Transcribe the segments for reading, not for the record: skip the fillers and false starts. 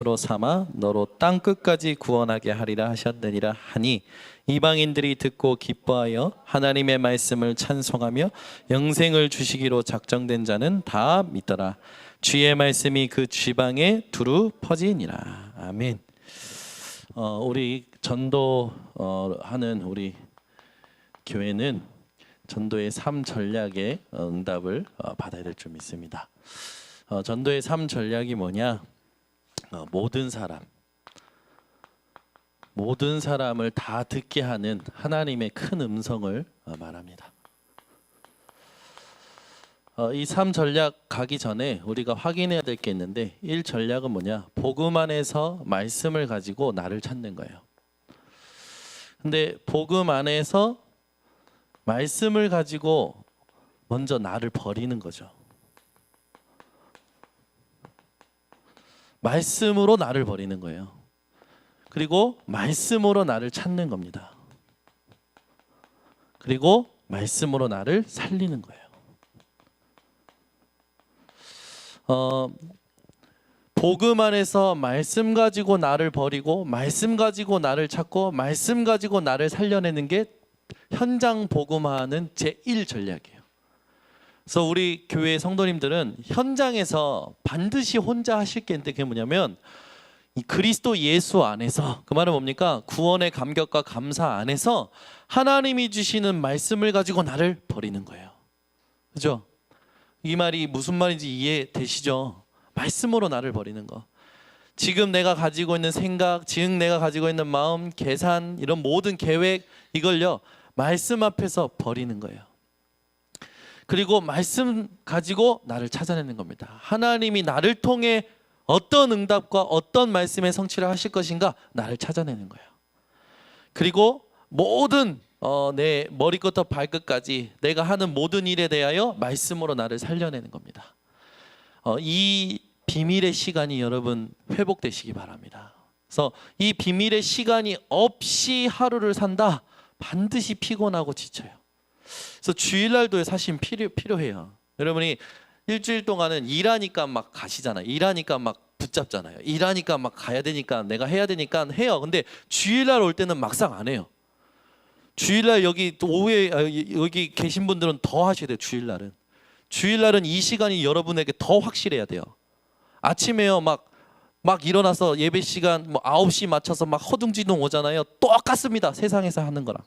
로 삼아 너로 땅 끝까지 구원하게 하리라 하셨느니라 하니 이방인들이 듣고 기뻐하여 하나님의 말씀을 찬송하며 영생을 주시기로 작정된 자는 다 믿더라. 주의 말씀이 그 지방에 두루 퍼지니라. 아멘. 우리 전도 하는 우리 교회는 전도의 3전략의 응답을 받아야 될 줄 믿습니다. 전도의 3전략이 뭐냐? 모든 사람을 다 듣게 하는 하나님의 큰 음성을 말합니다. 이 3전략 가기 전에 우리가 확인해야 될 게 있는데 1전략은 뭐냐? 복음 안에서 말씀을 가지고 나를 찾는 거예요. 근데 복음 안에서 말씀을 가지고 먼저 나를 버리는 거죠. 말씀으로 나를 버리는 거예요. 그리고 말씀으로 나를 찾는 겁니다. 그리고 말씀으로 나를 살리는 거예요. 복음 안에서 말씀 가지고 나를 버리고 말씀 가지고 나를 찾고 말씀 가지고 나를 살려내는 게 현장 복음화하는 제1전략이에요. 그래서 우리 교회 성도님들은 현장에서 반드시 혼자 하실 게 있는데 그게 뭐냐면 이 그리스도 예수 안에서, 그 말은 뭡니까? 구원의 감격과 감사 안에서 하나님이 주시는 말씀을 가지고 나를 버리는 거예요. 그죠? 이 말이 무슨 말인지 이해되시죠? 말씀으로 나를 버리는 거. 지금 내가 가지고 있는 생각, 지금 내가 가지고 있는 마음, 계산, 이런 모든 계획, 이걸요 말씀 앞에서 버리는 거예요. 그리고 말씀 가지고 나를 찾아내는 겁니다. 하나님이 나를 통해 어떤 응답과 어떤 말씀의 성취를 하실 것인가 나를 찾아내는 거예요. 그리고 모든 내 머리부터 발끝까지 내가 하는 모든 일에 대하여 말씀으로 나를 살려내는 겁니다. 이 비밀의 시간이 여러분 회복되시기 바랍니다. 그래서 이 비밀의 시간이 없이 하루를 산다, 반드시 피곤하고 지쳐요. 그래서 주일날도 사실 필요해요. 여러분이 일주일 동안은 일하니까 막 가시잖아요. 일하니까 막 붙잡잖아요. 일하니까 막 가야 되니까 내가 해야 되니까 해요. 근데 주일날 올 때는 막상 안 해요. 주일날 여기 오후에 여기 계신 분들은 더 하셔야 돼요. 주일날은 이 시간이 여러분에게 더 확실해야 돼요. 아침에요 막 일어나서 예배 시간 뭐 9시 맞춰서 막 허둥지둥 오잖아요. 똑같습니다. 세상에서 하는 거랑.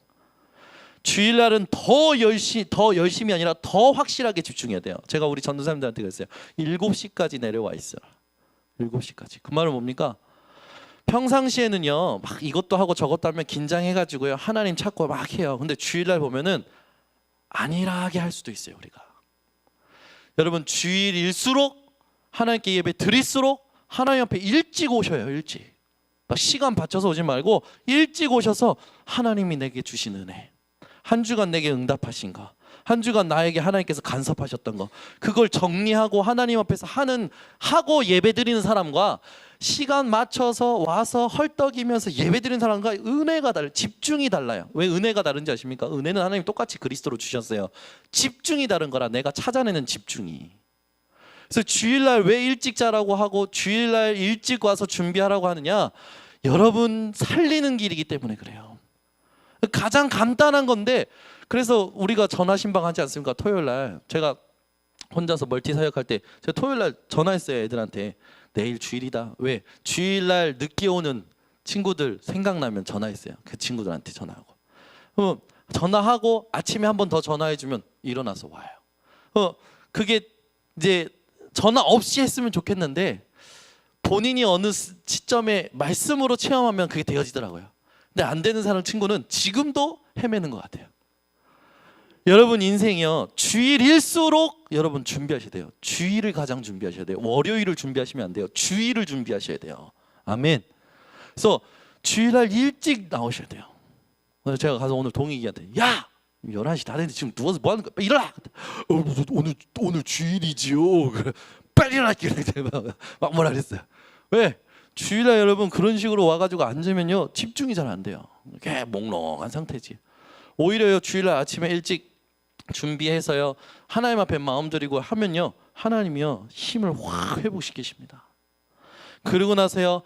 주일날은 더 열심히 아니라 더 확실하게 집중해야 돼요. 제가 우리 전도사님들한테 그랬어요. 7시까지 내려와 있어. 7시까지. 그 말은 뭡니까? 평상시에는요 막 이것도 하고 저것도 하면 긴장해가지고요 하나님 찾고 막 해요. 근데 주일날 보면은 안일하게 할 수도 있어요. 우리가 여러분 주일일수록 하나님께 예배 드릴수록 하나님 앞에 일찍 오셔요. 일찍 막 시간 받쳐서 오지 말고 일찍 오셔서 하나님이 내게 주신 은혜, 한 주간 내게 응답하신 거, 한 주간 나에게 하나님께서 간섭하셨던 거, 그걸 정리하고 하나님 앞에서 하고 예배드리는 사람과 시간 맞춰서 와서 헐떡이면서 예배드리는 사람과 은혜가 집중이 달라요. 왜 은혜가 다른지 아십니까? 은혜는 하나님 똑같이 그리스도로 주셨어요. 집중이 다른 거라, 내가 찾아내는 집중이. 그래서 주일날 왜 일찍 자라고 하고 주일날 일찍 와서 준비하라고 하느냐? 여러분 살리는 길이기 때문에 그래요. 가장 간단한 건데, 그래서 우리가 전화 신방하지 않습니까? 토요일날 제가 혼자서 멀티 사역할 때 제가 토요일날 전화했어요. 애들한테 내일 주일이다. 왜? 주일날 늦게 오는 친구들 생각나면 전화했어요. 그 친구들한테 전화하고, 그럼 전화하고 아침에 한 번 더 전화해주면 일어나서 와요. 그게 이제 전화 없이 했으면 좋겠는데 본인이 어느 시점에 말씀으로 체험하면 그게 되어지더라고요. 근데 안 되는 사람 친구는 지금도 헤매는 것 같아요. 여러분 인생이요 주일일수록 여러분 준비하셔야 돼요. 주일을 가장 준비하셔야 돼요. 월요일을 준비하시면 안 돼요. 주일을 준비하셔야 돼요. 아멘. 그래서 주일날 일찍 나오셔야 돼요. 그래서 제가 가서 오늘 동익이한테 야 11시 다 됐는데 지금 누워서 뭐 하는 거야? 일어나. 오늘 주일이지요. 빨리 일어나. 막 뭐라 그랬어요. 왜? 주일날 여러분 그런 식으로 와가지고 앉으면요 집중이 잘 안 돼요. 이렇게 몽롱한 상태지. 오히려요 주일날 아침에 일찍 준비해서요 하나님 앞에 마음 드리고 하면요 하나님이요 힘을 확 회복시키십니다. 그러고 나서요,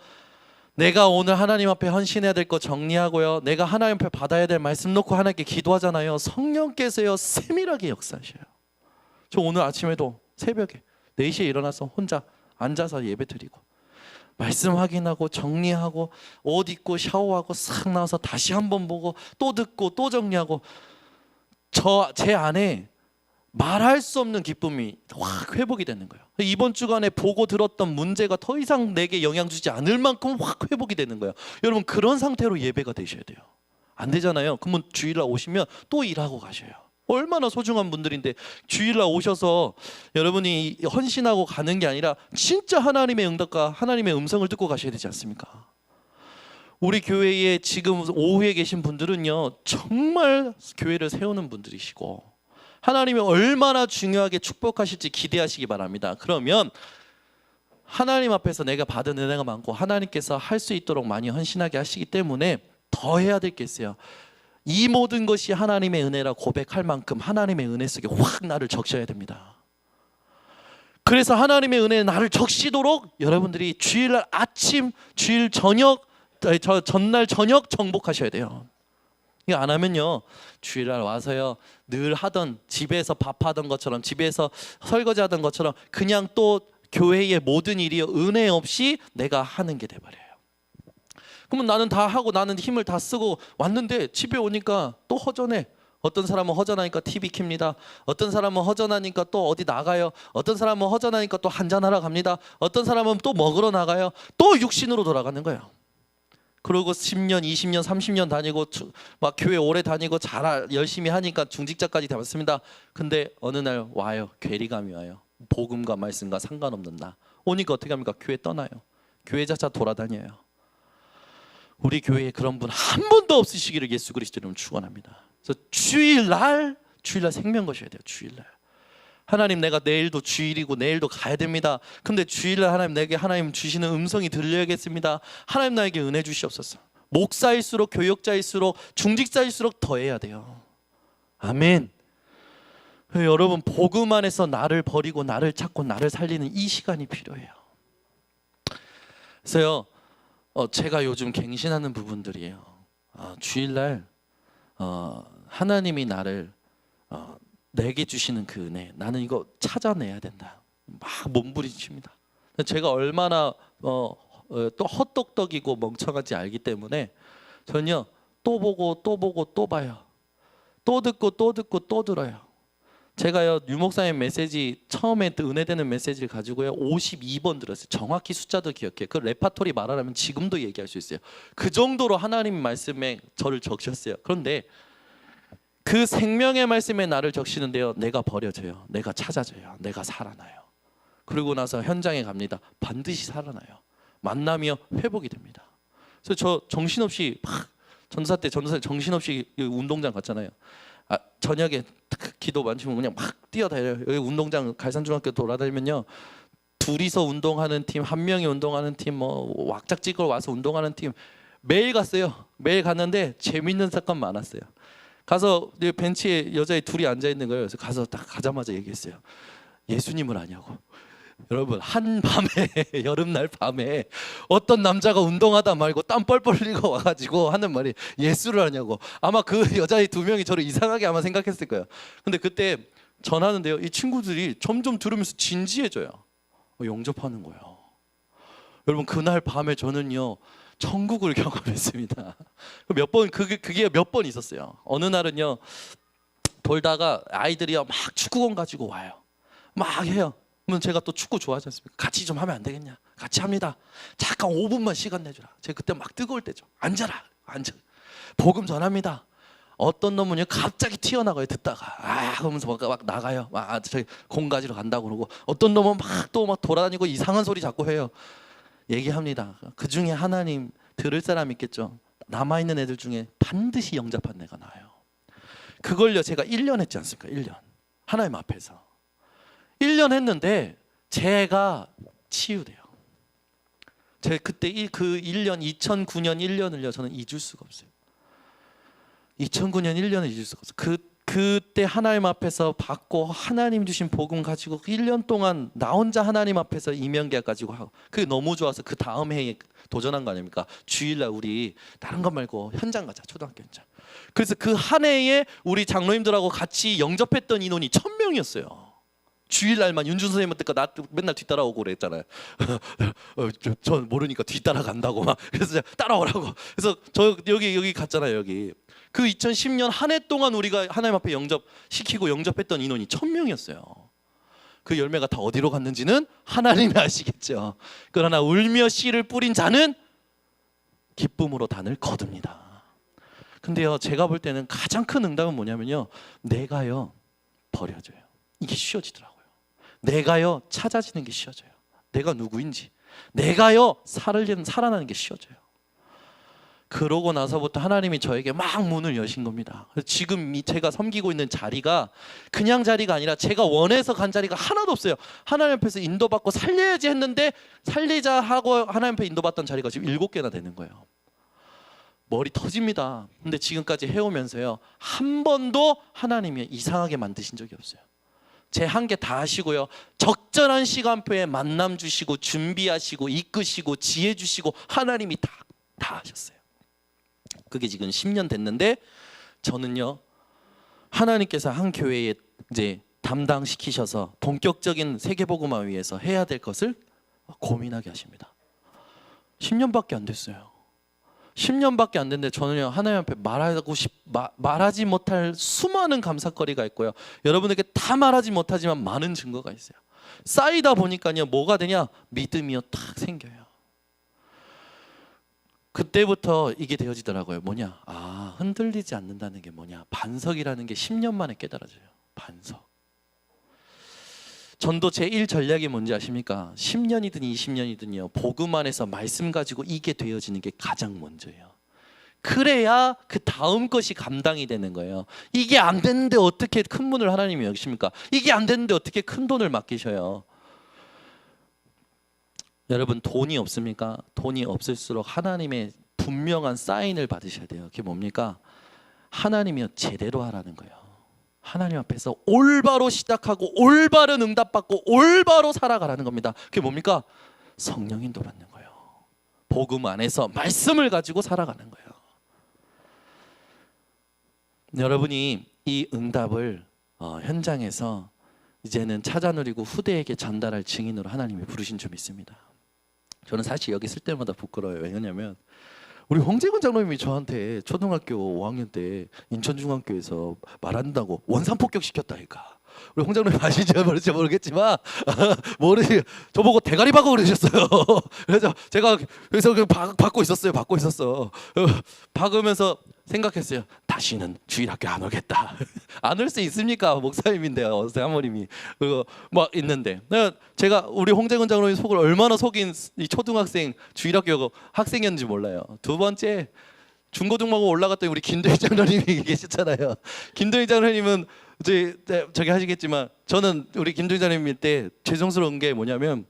내가 오늘 하나님 앞에 헌신해야 될 거 정리하고요, 내가 하나님 앞에 받아야 될 말씀 놓고 하나님께 기도하잖아요. 성령께서요 세밀하게 역사하셔요. 저 오늘 아침에도 새벽에 4시에 일어나서 혼자 앉아서 예배 드리고 말씀 확인하고 정리하고 옷 입고 샤워하고 싹 나와서 다시 한번 보고 또 듣고 또 정리하고, 제 안에 말할 수 없는 기쁨이 확 회복이 되는 거예요. 이번 주간에 보고 들었던 문제가 더 이상 내게 영향 주지 않을 만큼 확 회복이 되는 거예요. 여러분 그런 상태로 예배가 되셔야 돼요. 안 되잖아요. 그러면 주일날 오시면 또 일하고 가셔요. 얼마나 소중한 분들인데 주일날 오셔서 여러분이 헌신하고 가는 게 아니라 진짜 하나님의 응답과 하나님의 음성을 듣고 가셔야 되지 않습니까? 우리 교회에 지금 오후에 계신 분들은요 정말 교회를 세우는 분들이시고 하나님이 얼마나 중요하게 축복하실지 기대하시기 바랍니다. 그러면 하나님 앞에서 내가 받은 은혜가 많고 하나님께서 할 수 있도록 많이 헌신하게 하시기 때문에 더 해야 될 게 있어요. 이 모든 것이 하나님의 은혜라 고백할 만큼 하나님의 은혜 속에 확 나를 적셔야 됩니다. 그래서 하나님의 은혜에 나를 적시도록 여러분들이 주일날 아침, 주일 저녁, 전날 저녁 정복하셔야 돼요. 이거 안 하면요 주일날 와서요 늘 하던 집에서 밥하던 것처럼 집에서 설거지하던 것처럼 그냥 또 교회의 모든 일이 은혜 없이 내가 하는 게 돼버려요. 그러면 나는 다 하고 나는 힘을 다 쓰고 왔는데 집에 오니까 또 허전해. 어떤 사람은 허전하니까 TV 켭니다. 어떤 사람은 허전하니까 또 어디 나가요. 어떤 사람은 허전하니까 또 한잔하러 갑니다. 어떤 사람은 또 먹으러 나가요. 또 육신으로 돌아가는 거예요. 그러고 10년, 20년, 30년 다니고 막 교회 오래 다니고 잘 열심히 하니까 중직자까지 잡았습니다. 근데 어느 날 와요. 괴리감이 와요. 복음과 말씀과 상관없는 나. 오니까 어떻게 합니까? 교회 떠나요. 교회 자차 돌아다녀요. 우리 교회에 그런 분 한 번도 없으시기를 예수 그리스도 이름으로 축원합니다. 그래서 주일날 생명 거셔야 돼요. 주일날. 하나님 내가 내일도 주일이고 내일도 가야 됩니다. 근데 주일날 하나님 내게 하나님 주시는 음성이 들려야겠습니다. 하나님 나에게 은혜 주시옵소서. 목사일수록 교역자일수록 중직자일수록 더 해야 돼요. 아멘. 여러분 복음 안에서 나를 버리고 나를 찾고 나를 살리는 이 시간이 필요해요. 그래서요 제가 요즘 갱신하는 부분들이에요. 주일날 하나님이 나를 내게 주시는 그 은혜, 나는 이거 찾아내야 된다. 막 몸부림칩니다. 제가 얼마나 또 헛똑똑이고 멍청한지 알기 때문에 저는요 또 보고 또 보고 또 봐요. 또 듣고 또 듣고 또 들어요. 제가요 유목사님 메시지 처음에 은혜되는 메시지를 가지고요 52번 들었어요. 정확히 숫자도 기억해요. 그 레파토리 말하라면 지금도 얘기할 수 있어요. 그 정도로 하나님 말씀에 저를 적셨어요. 그런데 그 생명의 말씀에 나를 적시는데요 내가 버려져요. 내가 찾아져요. 내가 살아나요. 그러고 나서 현장에 갑니다. 반드시 살아나요. 만나며 회복이 됩니다. 그래서 저 정신없이 막 전사 때 정신없이 운동장 갔잖아요. 저녁에 기도 마치면 그냥 막 뛰어다녀요. 여기 운동장 갈산중학교 돌아다니면요 둘이서 운동하는 팀, 한 명이 운동하는 팀, 뭐 왁작 찍으러 와서 운동하는 팀 매일 갔어요. 매일 갔는데 재밌는 사건 많았어요. 가서 벤치에 여자애 둘이 앉아 있는 거예요. 그래서 가서 딱 가자마자 얘기했어요. 예수님을 아냐고. 여러분 한 밤에 여름날 밤에 어떤 남자가 운동하다 말고 땀 뻘뻘 흘리고 와가지고 하는 말이 예수를 아냐고. 아마 그 여자애 2명이 저를 이상하게 아마 생각했을 거예요. 근데 그때 전하는데요 이 친구들이 점점 들으면서 진지해져요. 영접하는 거예요. 여러분 그날 밤에 저는요 천국을 경험했습니다. 몇 번 그게 몇 번 있었어요. 어느 날은요 돌다가 아이들이요 막 축구공 가지고 와요. 막 해요. 그러면 제가 또 축구 좋아하지 않습니까? 같이 좀 하면 안 되겠냐? 같이 합니다. 잠깐 5분만 시간 내주라. 제가 그때 막 뜨거울 때죠. 앉아라. 앉아. 복음 전합니다. 어떤 놈은요 갑자기 튀어나가요. 듣다가 그러면서 막 나가요. 저기 공 가지러 간다고 그러고 어떤 놈은 막 또 막 돌아다니고 이상한 소리 자꾸 해요. 얘기합니다. 그 중에 하나님 들을 사람 있겠죠. 남아있는 애들 중에 반드시 영접한 애가 나와요. 그걸요 제가 1년 했지 않습니까? 1년 하나님 앞에서 1년 했는데 제가 치유돼요. 제가 그때 그 1년 2009년 1년을요 저는 잊을 수가 없어요. 2009년 1년을 잊을 수가 없어요. 그 그때 하나님 앞에서 받고 하나님 주신 복음 가지고 1년 동안 나 혼자 하나님 앞에서 이면계약 가지고 하고, 그게 너무 좋아서 그 다음 해에 도전한 거 아닙니까? 주일날 우리 다른 것 말고 현장 가자, 초등학교 현장. 그래서 그 한 해에 우리 장로님들하고 같이 영접했던 인원이 1000명이었어요. 주일날만 윤준 선생님한테 나 맨날 뒤따라오고 그랬잖아요. 전 모르니까 뒤따라간다고 막. 그래서 따라오라고. 그래서 저 여기 갔잖아요. 여기 그 2010년 한 해 동안 우리가 하나님 앞에 영접시키고 영접했던 인원이 1000명이었어요. 그 열매가 다 어디로 갔는지는 하나님이 아시겠죠. 그러나 울며 씨를 뿌린 자는 기쁨으로 단을 거둡니다. 근데요, 제가 볼 때는 가장 큰 응답은 뭐냐면요, 내가요 버려져요. 이게 쉬워지더라고요. 내가요 찾아지는 게 쉬워져요. 내가 누구인지, 내가요 살아나는 게 쉬워져요. 그러고 나서부터 하나님이 저에게 막 문을 여신 겁니다. 지금 제가 섬기고 있는 자리가 그냥 자리가 아니라 제가 원해서 간 자리가 하나도 없어요. 하나님 앞에서 인도받고 살려야지 했는데 살리자 하고 하나님 앞에 인도받던 자리가 지금 7개나 되는 거예요. 머리 터집니다. 근데 지금까지 해오면서요, 한 번도 하나님이 이상하게 만드신 적이 없어요. 제 한계 다 하시고요, 적절한 시간표에 만남 주시고 준비하시고 이끄시고 지혜 주시고 하나님이 다 하셨어요. 그게 지금 10년 됐는데 저는요, 하나님께서 한 교회에 이제 담당시키셔서 본격적인 세계복음화 위해서 해야 될 것을 고민하게 하십니다. 10년밖에 안 됐어요. 10년밖에 안 됐는데 저는요, 하나님 앞에 말하지 못할 수많은 감사거리가 있고요, 여러분에게 다 말하지 못하지만 많은 증거가 있어요. 쌓이다 보니까요, 뭐가 되냐, 믿음이요 탁 생겨요. 그때부터 이게 되어지더라고요. 뭐냐, 흔들리지 않는다는 게 뭐냐, 반석이라는 게 10년 만에 깨달아져요. 반석. 전도 제1 전략이 뭔지 아십니까? 10년이든 20년이든요, 복음 안에서 말씀 가지고 이게 되어지는 게 가장 먼저예요. 그래야 그 다음 것이 감당이 되는 거예요. 이게 안 되는데 어떻게 큰 문을 하나님이 여기십니까? 이게 안 되는데 어떻게 큰 돈을 맡기셔요? 여러분, 돈이 없습니까? 돈이 없을수록 하나님의 분명한 사인을 받으셔야 돼요. 그게 뭡니까? 하나님이요 제대로 하라는 거예요. 하나님 앞에서 올바로 시작하고 올바른 응답받고 올바로 살아가라는 겁니다. 그게 뭡니까? 성령 인도 받는 거예요. 복음 안에서 말씀을 가지고 살아가는 거예요. 여러분이 이 응답을 현장에서 이제는 찾아 누리고 후대에게 전달할 증인으로 하나님이 부르신 줄 믿습니다. 저는 사실 여기 쓸 때마다 부끄러워요. 왜냐하면 우리 홍재근 장로님이 저한테 초등학교 5학년 때 인천중앙교에서 말 안 된다고 원산폭격 시켰다니까. 우리 홍 장로님 아시는지 모르겠지만 저보고 대가리 박아 그러셨어요. 그래서 제가 받고 있었어요. 박으면서 생각했어요. 다시는 주일학교 안 오겠다. 안 올 수 있습니까? 목사님인데요, 사모님이. 그리고 막 있는데 제가 우리 홍재근 장로님 속을 얼마나 속인 이 초등학생 주일학교 학생이었는지 몰라요. 두 번째, 중고등학교 올라갔더니 우리 김도희 장로님이 계셨잖아요. 김도희 장로님은 저기 하시겠지만 저는 우리 김도희 장로님 때 죄송스러운 게 뭐냐면,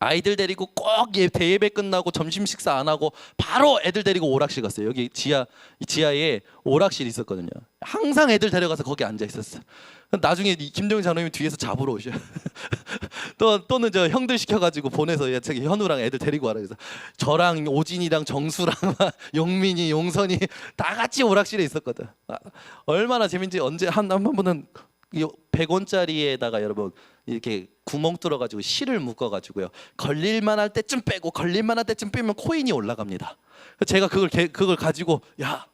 아이들 데리고 꼭 대예배 끝나고 점심 식사 안 하고 바로 애들 데리고 오락실 갔어요. 여기 지하에 오락실이 있었거든요. 항상 애들 데려가서 거기 앉아 있었어요. 나중에 김동현 장로님이 뒤에서 잡으러 오셔. 또는 저 형들 시켜가지고 보내서 저기 현우랑 애들 데리고 와라. 그래서 저랑 오진이랑 정수랑 용민이, 용선이 다 같이 오락실에 있었거든. 얼마나 재밌는지. 언제 한 번은 100원짜리에다가 여러분 이렇게 구멍 뚫어가지고 실을 묶어가지고요, 걸릴만할 때쯤 빼고 걸릴만할 때쯤 빼면 코인이 올라갑니다. 제가 그걸 가지고 야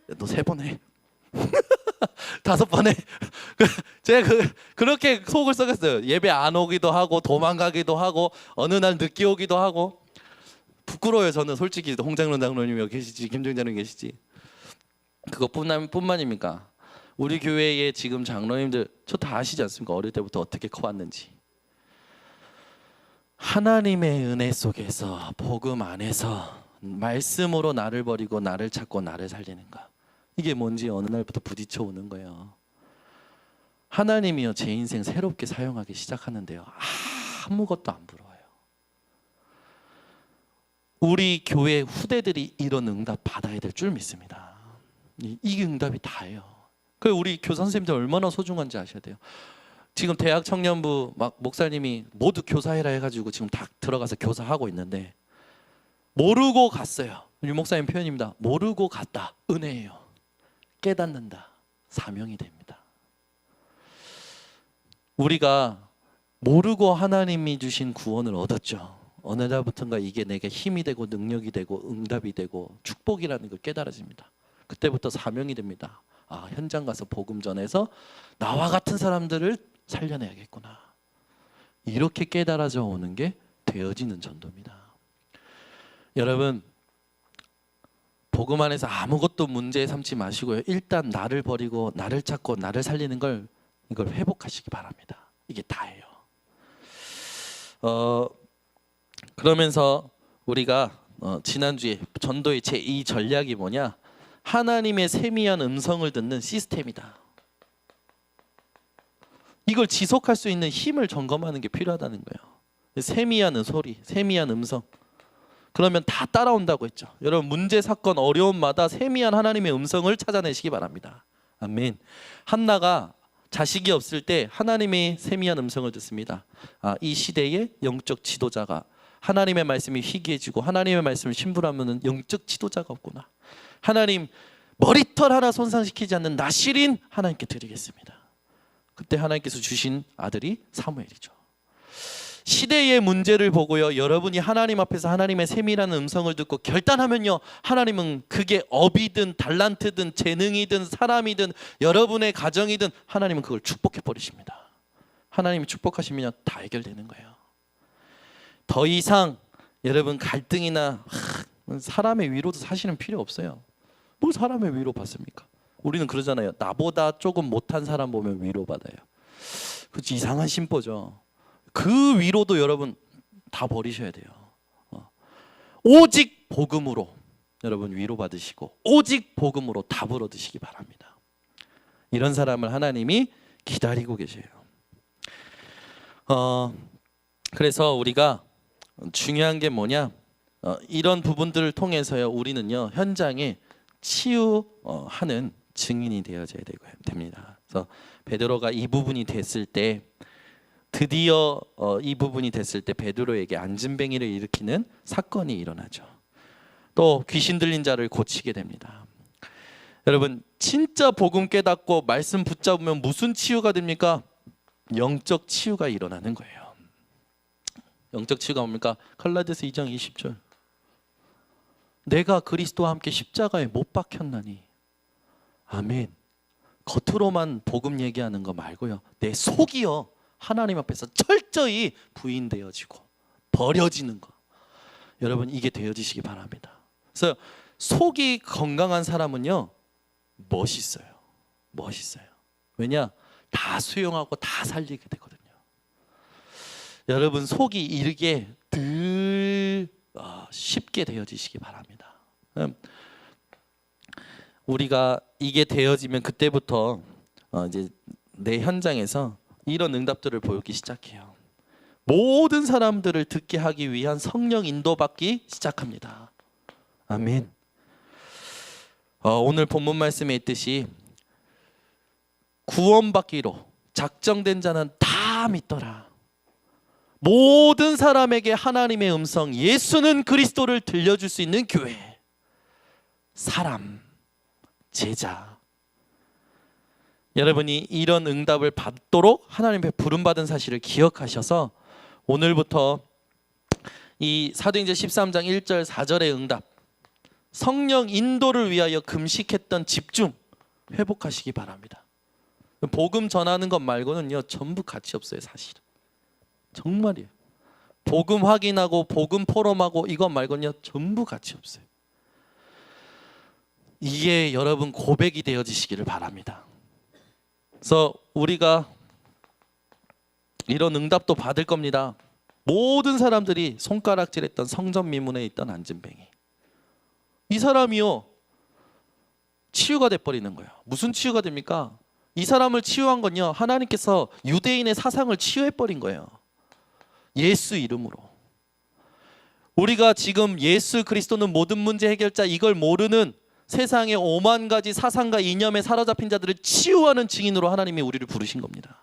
너 3번 해. 5번 해. 제가 그렇게 속을 썩였어요. 예배 안 오기도 하고 도망가기도 하고 어느 날 늦게 오기도 하고. 부끄러워요. 저는 솔직히 홍장론 장로님이 여기 계시지, 김정인 장로님 계시지. 그것뿐만입니까? 우리 교회에 지금 장로님들 저 다 아시지 않습니까? 어릴 때부터 어떻게 커왔는지. 하나님의 은혜 속에서 복음 안에서 말씀으로 나를 버리고 나를 찾고 나를 살리는가, 이게 뭔지 어느 날부터 부딪혀 오는 거예요. 하나님이요 제 인생 새롭게 사용하기 시작하는데요, 아무것도 안 부러워요. 우리 교회 후대들이 이런 응답 받아야 될 줄 믿습니다. 이 응답이 다예요. 그 우리 교사 선생님들 얼마나 소중한지 아셔야 돼요. 지금 대학 청년부 막 목사님이 모두 교사해라 해가지고 지금 다 들어가서 교사하고 있는데 모르고 갔어요. 유 목사님 표현입니다. 모르고 갔다. 은혜예요. 깨닫는다. 사명이 됩니다. 우리가 모르고 하나님이 주신 구원을 얻었죠. 어느 날부터인가 이게 내게 힘이 되고 능력이 되고 응답이 되고 축복이라는 걸 깨달아집니다. 그때부터 사명이 됩니다. 아, 현장 가서 복음 전해서 나와 같은 사람들을 살려내야겠구나. 이렇게 깨달아져 오는 게 되어지는 전도입니다. 여러분, 복음 안에서 아무것도 문제 삼지 마시고요. 일단 나를 버리고 나를 찾고 나를 살리는 걸 이걸 회복하시기 바랍니다. 이게 다예요. 그러면서 우리가 지난주에 전도의 제2 전략이 뭐냐? 하나님의 세미한 음성을 듣는 시스템이다. 이걸 지속할 수 있는 힘을 점검하는 게 필요하다는 거예요. 세미한 소리, 세미한 음성. 그러면 다 따라온다고 했죠. 여러분, 문제, 사건, 어려움마다 세미한 하나님의 음성을 찾아내시기 바랍니다. 아멘. 한나가 자식이 없을 때 하나님의 세미한 음성을 듣습니다. 아, 이 시대의 영적 지도자가 하나님의 말씀이 희귀해지고 하나님의 말씀을 신불하면 영적 지도자가 없구나. 하나님, 머리털 하나 손상시키지 않는 나실인 하나님께 드리겠습니다. 그때 하나님께서 주신 아들이 사무엘이죠. 시대의 문제를 보고요, 여러분이 하나님 앞에서 하나님의 세밀한 음성을 듣고 결단하면요, 하나님은 그게 업이든 달란트든 재능이든 사람이든 여러분의 가정이든 하나님은 그걸 축복해 버리십니다. 하나님이 축복하시면 다 해결되는 거예요. 더 이상 여러분 갈등이나 사람의 위로도 사실은 필요 없어요. 뭘 사람의 위로 받습니까? 우리는 그러잖아요. 나보다 조금 못한 사람 보면 위로받아요. 그렇지, 이상한 심보죠. 그 위로도 여러분 다 버리셔야 돼요. 오직 복음으로 여러분 위로받으시고 오직 복음으로 답을 얻으시기 바랍니다. 이런 사람을 하나님이 기다리고 계세요. 그래서 우리가 중요한 게 뭐냐? 이런 부분들을 통해서요, 우리는요 현장에 치유하는 증인이 되어져야 됩니다. 그래서 베드로가 이 부분이 됐을 때, 드디어 이 부분이 됐을 때 베드로에게 안진뱅이를 일으키는 사건이 일어나죠. 또 귀신 들린 자를 고치게 됩니다. 여러분, 진짜 복음 깨닫고 말씀 붙잡으면 무슨 치유가 됩니까? 영적 치유가 일어나는 거예요. 영적 치유가 뭡니까? 갈라디아서 2장 20절. 내가 그리스도와 함께 십자가에 못 박혔나니. 아멘. 겉으로만 복음 얘기하는 거 말고요, 내 속이요 하나님 앞에서 철저히 부인되어지고 버려지는 거. 여러분, 이게 되어지시기 바랍니다. 그래서 속이 건강한 사람은요 멋있어요. 멋있어요. 왜냐? 다 수용하고 다 살리게 되거든요. 여러분, 속이 이르게 늘 쉽게 되어지시기 바랍니다. 우리가 이게 되어지면 그때부터 이제 내 현장에서 이런 응답들을 보이기 시작해요. 모든 사람들을 듣게 하기 위한 성령 인도받기 시작합니다. 아멘. 오늘 본문 말씀에 있듯이 구원받기로 작정된 자는 다 믿더라. 모든 사람에게 하나님의 음성, 예수는 그리스도를 들려줄 수 있는 교회, 사람, 제자. 여러분이 이런 응답을 받도록 하나님의 부름받은 사실을 기억하셔서 오늘부터 이 사도행전 13장 1절 4절의 응답, 성령 인도를 위하여 금식했던 집중 회복하시기 바랍니다. 복음 전하는 것 말고는요 전부 가치 없어요. 사실은 정말이에요. 복음 확인하고 복음 포럼하고 이것 말고는요 전부 가치 없어요. 이게 여러분 고백이 되어지시기를 바랍니다. 그래서 우리가 이런 응답도 받을 겁니다. 모든 사람들이 손가락질했던 성전 미문에 있던 안진뱅이, 이 사람이요 치유가 돼버리는 거예요. 무슨 치유가 됩니까? 이 사람을 치유한 건요 하나님께서 유대인의 사상을 치유해버린 거예요. 예수 이름으로. 우리가 지금 예수 그리스도는 모든 문제 해결자 이걸 모르는 세상의 5만 가지 사상과 이념에 사로잡힌 자들을 치유하는 증인으로 하나님이 우리를 부르신 겁니다.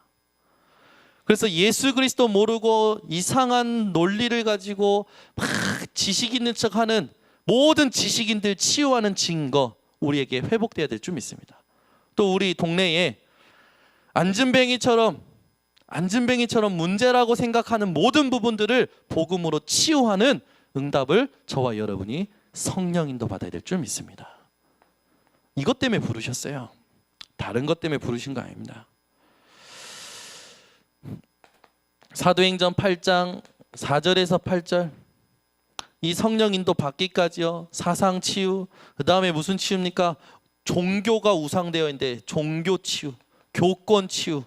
그래서 예수 그리스도 모르고 이상한 논리를 가지고 막 지식 있는 척하는 모든 지식인들 치유하는 증거 우리에게 회복돼야 될 줄 믿습니다. 또 우리 동네에 안진뱅이처럼 문제라고 생각하는 모든 부분들을 복음으로 치유하는 응답을 저와 여러분이 성령인도 받아야 될 줄 믿습니다. 이것 때문에 부르셨어요. 다른 것 때문에 부르신 거 아닙니다. 사도행전 8장 4절에서 8절 이 성령인도 받기까지요. 사상 치유, 그 다음에 무슨 치유입니까? 종교가 우상되어 있는데 종교 치유, 교권 치유.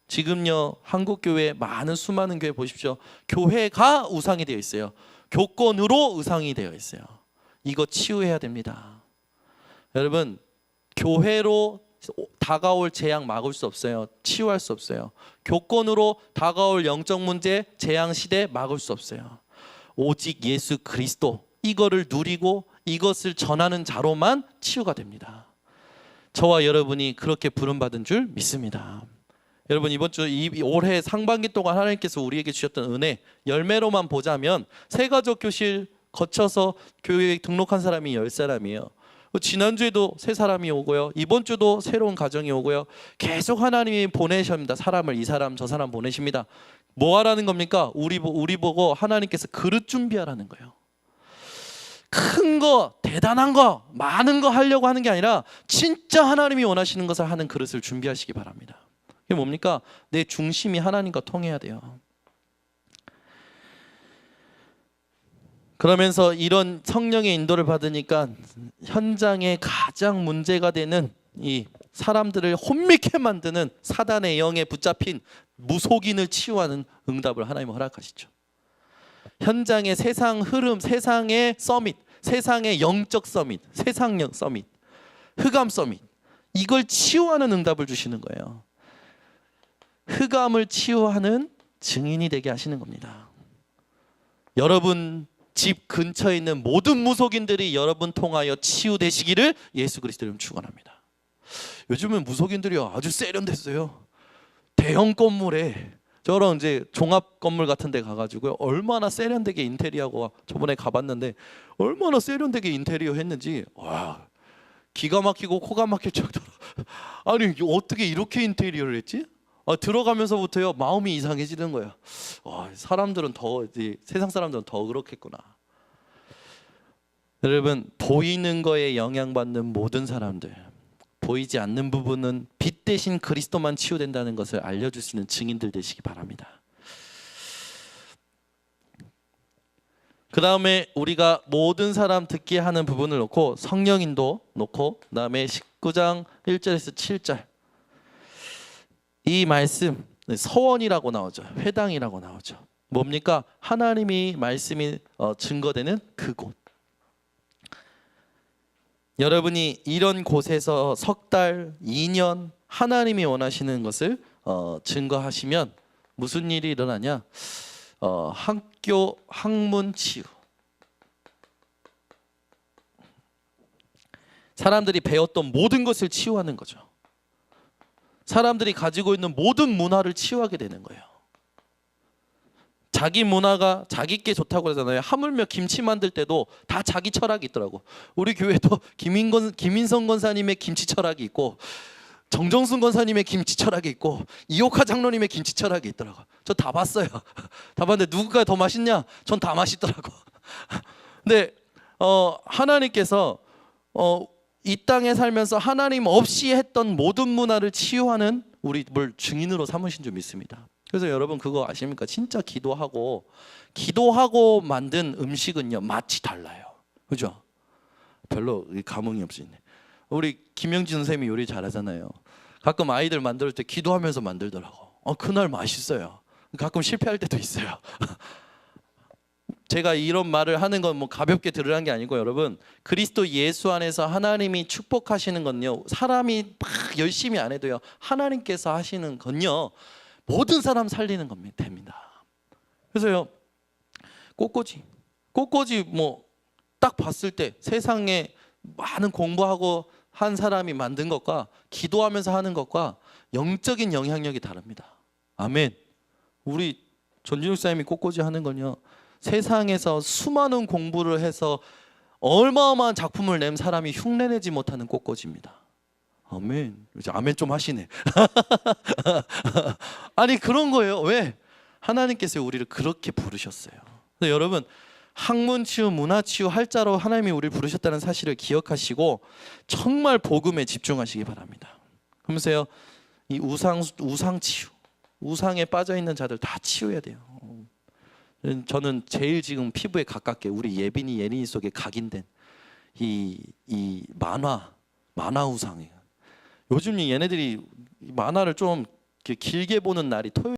지금요 한국교회 많은 수많은 교회 보십시오. 교회가 우상이 되어 있어요. 교권으로 우상이 되어 있어요. 이거 치유해야 됩니다. 여러분, 교회로 다가올 재앙 막을 수 없어요. 치유할 수 없어요. 교권으로 다가올 영적 문제, 재앙 시대 막을 수 없어요. 오직 예수 그리스도 이거를 누리고 이것을 전하는 자로만 치유가 됩니다. 저와 여러분이 그렇게 부름받은 줄 믿습니다. 여러분, 이번 주 올해 상반기 동안 하나님께서 우리에게 주셨던 은혜 열매로만 보자면 새가족 교실 거쳐서 교회에 등록한 사람이 10사람이에요. 지난주에도 새 사람이 오고요. 이번 주도 새로운 가정이 오고요. 계속 하나님이 보내십니다. 사람을 이 사람 저 사람 보내십니다. 뭐 하라는 겁니까? 우리 보고 하나님께서 그릇 준비하라는 거예요. 큰 거, 대단한 거, 많은 거 하려고 하는 게 아니라 진짜 하나님이 원하시는 것을 하는 그릇을 준비하시기 바랍니다. 이게 뭡니까? 내 중심이 하나님과 통해야 돼요. 그러면서 이런 성령의 인도를 받으니까 현장에 가장 문제가 되는 이 사람들을 혼미케 만드는 사단의 영에 붙잡힌 무속인을 치유하는 응답을 하나님은 허락하시죠. 현장의 세상 흐름, 세상의 서밋, 세상의 영적 서밋, 세상적 서밋, 흑암 서밋, 이걸 치유하는 응답을 주시는 거예요. 흑암을 치유하는 증인이 되게 하시는 겁니다. 여러분 집 근처에 있는 모든 무속인들이 여러분 통하여 치유되시기를 예수 그리스도 이름으로 축원합니다. 요즘은 무속인들이 아주 세련됐어요. 대형 건물에 저런 이제 종합 건물 같은 데 가가지고요, 얼마나 세련되게 인테리어하고, 저번에 가봤는데 얼마나 세련되게 인테리어 했는지 와, 기가 막히고 코가 막힐 정도로 아니 어떻게 이렇게 인테리어를 했지? 들어가면서부터요 마음이 이상해지는 거예요. 사람들은 세상 사람들은 더 그렇겠구나. 여러분, 보이는 거에 영향받는 모든 사람들, 보이지 않는 부분은 빛 대신 그리스도만 치유된다는 것을 알려줄 수 있는 증인들 되시기 바랍니다. 그 다음에 우리가 모든 사람 듣게 하는 부분을 놓고 성령인도 놓고, 그 다음에 19장 1절에서 7절 이 말씀 서원이라고 나오죠. 회당이라고 나오죠. 뭡니까? 하나님이 말씀이 증거되는 그곳. 여러분이 이런 곳에서 석 달, 2년 하나님이 원하시는 것을 증거하시면 무슨 일이 일어나냐? 학교 학문 치유. 사람들이 배웠던 모든 것을 치유하는 거죠. 사람들이 가지고 있는 모든 문화를 치유하게 되는 거예요. 자기 문화가 자기께 좋다고 그러잖아요. 하물며 김치 만들 때도 다 자기 철학이 있더라고. 우리 교회도 김인성 권사님의 김치 철학이 있고, 정정순 권사님의 김치 철학이 있고, 이옥하 장로님의 김치 철학이 있더라고. 저 다 봤어요. 다 봤는데 누가 더 맛있냐? 전 다 맛있더라고. 근데 하나님께서 이 땅에 살면서 하나님 없이 했던 모든 문화를 치유하는 우리를 증인으로 삼으신 줄 믿습니다. 그래서 여러분 그거 아십니까? 진짜 기도하고 만든 음식은요 맛이 달라요. 그죠? 별로 감흥이 없으네. 우리 김영진 선생님이 요리 잘하잖아요. 가끔 아이들 만들 때 기도하면서 만들더라고. 그날 맛있어요. 가끔 실패할 때도 있어요. 제가 이런 말을 하는 건 뭐 가볍게 들으라는 게 아니고, 여러분 그리스도 예수 안에서 하나님이 축복하시는 건요, 사람이 막 열심히 안 해도요 하나님께서 하시는 건요 모든 사람 살리는 겁니다. 됩니다. 그래서요 꽃꽂이 뭐 딱 봤을 때 세상에 많은 공부하고 한 사람이 만든 것과 기도하면서 하는 것과 영적인 영향력이 다릅니다. 아멘. 우리 전진욱 목사님이 꽃꽂이 하는 건요, 세상에서 수많은 공부를 해서 어마어마한 작품을 낸 사람이 흉내내지 못하는 꽃꽂이입니다. 아멘. 이제 아멘 좀 하시네. 아니 그런 거예요. 왜? 하나님께서 우리를 그렇게 부르셨어요. 그래서 여러분, 학문치유, 문화치유, 할자로 하나님이 우리를 부르셨다는 사실을 기억하시고 정말 복음에 집중하시기 바랍니다. 그러면서요, 이 우상치유, 우상에 빠져있는 자들 다 치유해야 돼요. 저는 제일 지금 피부에 가깝게 우리 예빈이 예린이 속에 각인된 이 만화 우상이에요. 요즘 얘네들이 만화를 좀 길게 보는 날이 토요일